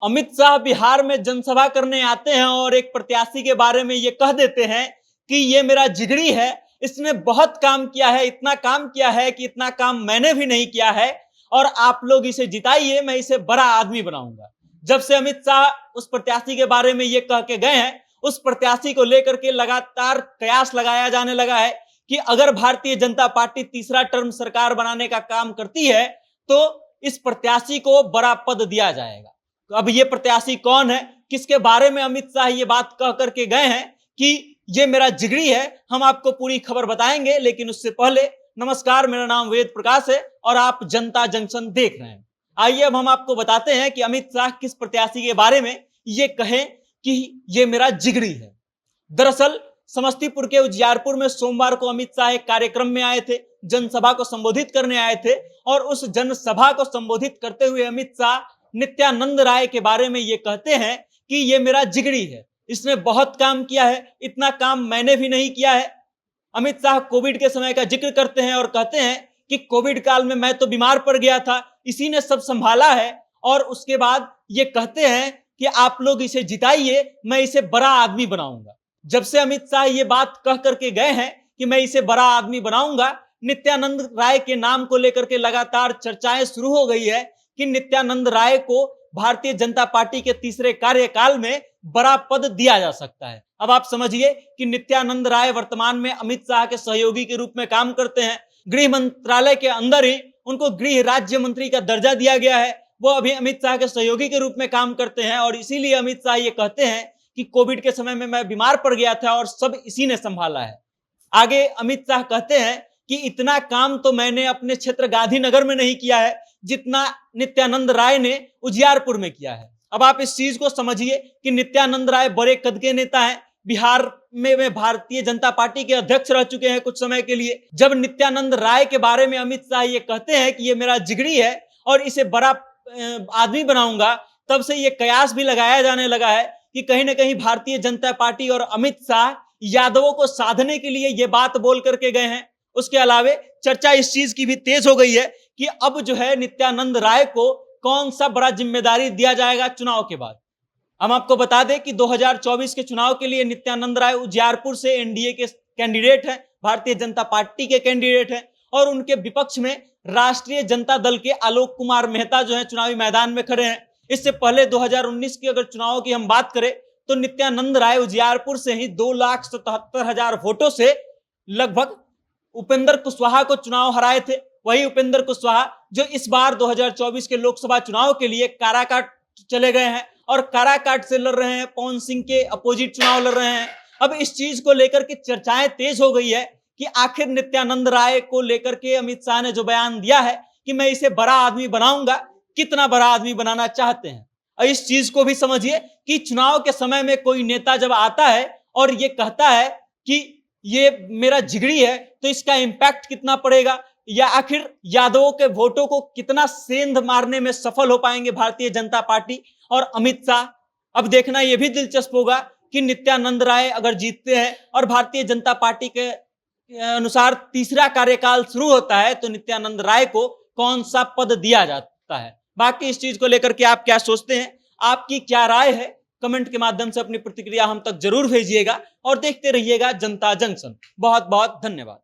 अमित शाह बिहार में जनसभा करने आते हैं और एक प्रत्याशी के बारे में ये कह देते हैं कि ये मेरा जिगरी है, इसने बहुत काम किया है, इतना काम किया है कि इतना काम मैंने भी नहीं किया है और आप लोग इसे जिताइए, मैं इसे बड़ा आदमी बनाऊंगा। जब से अमित शाह उस प्रत्याशी के बारे में ये कह के गए हैं, उस प्रत्याशी को लेकर के लगातार कयास लगाया जाने लगा है कि अगर भारतीय जनता पार्टी तीसरा टर्म सरकार बनाने का काम करती है तो इस प्रत्याशी को बड़ा पद दिया जाएगा। तो अब ये प्रत्याशी कौन है, किसके बारे में अमित शाह ये बात कह करके गए हैं कि ये मेरा जिगरी है, हम आपको पूरी खबर बताएंगे। लेकिन उससे पहले नमस्कार, मेरा नाम वेद प्रकाश है और आप जनता जंक्शन देख रहे हैं। आइए अब हम आपको बताते हैं कि अमित शाह किस प्रत्याशी के बारे में ये कहें कि ये मेरा जिगरी है। दरअसल समस्तीपुर के उजियारपुर में सोमवार को अमित शाह एक कार्यक्रम में आए थे, जनसभा को संबोधित करने आए थे और उस जनसभा को संबोधित करते हुए अमित शाह नित्यानंद राय के बारे में ये कहते हैं कि ये मेरा जिगरी है, इसने बहुत काम किया है, इतना काम मैंने भी नहीं किया है। अमित शाह कोविड के समय का जिक्र करते हैं और कहते हैं कि कोविड काल में मैं तो बीमार पड़ गया था, इसी ने सब संभाला है। और उसके बाद ये कहते हैं कि आप लोग इसे जिताइए, मैं इसे बड़ा आदमी बनाऊंगा। जब से अमित शाह ये बात कह करके गए हैं कि मैं इसे बड़ा आदमी बनाऊंगा, नित्यानंद राय के नाम को लेकर के लगातार चर्चाएं शुरू हो गई है कि नित्यानंद राय को भारतीय जनता पार्टी के तीसरे कार्यकाल में बड़ा पद दिया जा सकता है। अब आप समझिए कि नित्यानंद राय वर्तमान में अमित शाह के सहयोगी के रूप में काम करते हैं। गृह मंत्रालय के अंदर ही उनको गृह राज्य मंत्री का दर्जा दिया गया है, वो अभी अमित शाह के सहयोगी के रूप में काम करते हैं और इसीलिए अमित शाह ये कहते हैं कि कोविड के समय में मैं बीमार पड़ गया था और सब इसी ने संभाला है। आगे अमित शाह कहते हैं कि इतना काम तो मैंने अपने क्षेत्र गांधीनगर में नहीं किया है जितना नित्यानंद राय ने उजियारपुर में किया है। अब आप इस चीज को समझिए कि नित्यानंद राय बड़े कद के नेता हैं, बिहार में भारतीय जनता पार्टी के अध्यक्ष रह चुके हैं कुछ समय के लिए। जब नित्यानंद राय के बारे में अमित शाह ये कहते हैं कि ये मेरा जिगरी है और इसे बड़ा आदमी बनाऊंगा, तब से ये कयास भी लगाया जाने लगा है कि कहीं ना कहीं भारतीय जनता पार्टी और अमित शाह यादवों को साधने के लिए ये बात बोल करके गए हैं। उसके अलावे चर्चा इस चीज की भी तेज हो गई है कि अब जो है नित्यानंद राय को कौन सा बड़ा जिम्मेदारी दिया जाएगा चुनाव के बाद। हम आपको बता दें कि 2024 के चुनाव के लिए नित्यानंद राय उजियारपुर से एनडीए के कैंडिडेट हैं, भारतीय जनता पार्टी के कैंडिडेट हैं और उनके विपक्ष में राष्ट्रीय जनता दल के आलोक कुमार मेहता जो है चुनावी मैदान में खड़े हैं। इससे पहले 2019 की अगर चुनाव की हम बात करें तो नित्यानंद राय उजियारपुर से ही 2,77,000 वोटों से लगभग उपेंद्र कुशवाहा को चुनाव हराए थे। वही उपेंद्र कुशवाहा जो इस बार 2024 के लोकसभा चुनाव के लिए काराकाट चले गए हैं और काराकाट से लड़ रहे हैं, पवन सिंह के अपोजिट चुनाव लड़ रहे हैं। अब इस चीज को लेकर के चर्चाएं तेज हो गई है कि आखिर नित्यानंद राय को लेकर के अमित शाह ने जो बयान दिया है कि मैं इसे बड़ा आदमी बनाऊंगा, कितना बड़ा आदमी बनाना चाहते हैं। और इस चीज को भी समझिए कि चुनाव के समय में कोई नेता जब आता है और ये कहता है कि ये मेरा जिगरी है तो इसका इंपैक्ट कितना पड़ेगा, या आखिर यादवों के वोटों को कितना सेंध मारने में सफल हो पाएंगे भारतीय जनता पार्टी और अमित शाह। अब देखना यह भी दिलचस्प होगा कि नित्यानंद राय अगर जीतते हैं और भारतीय जनता पार्टी के अनुसार तीसरा कार्यकाल शुरू होता है तो नित्यानंद राय को कौन सा पद दिया जाता है। बाकी इस चीज को लेकर के आप क्या सोचते हैं, आपकी क्या राय है, कमेंट के माध्यम से अपनी प्रतिक्रिया हम तक जरूर भेजिएगा और देखते रहिएगा जनता जंक्शन। बहुत बहुत धन्यवाद।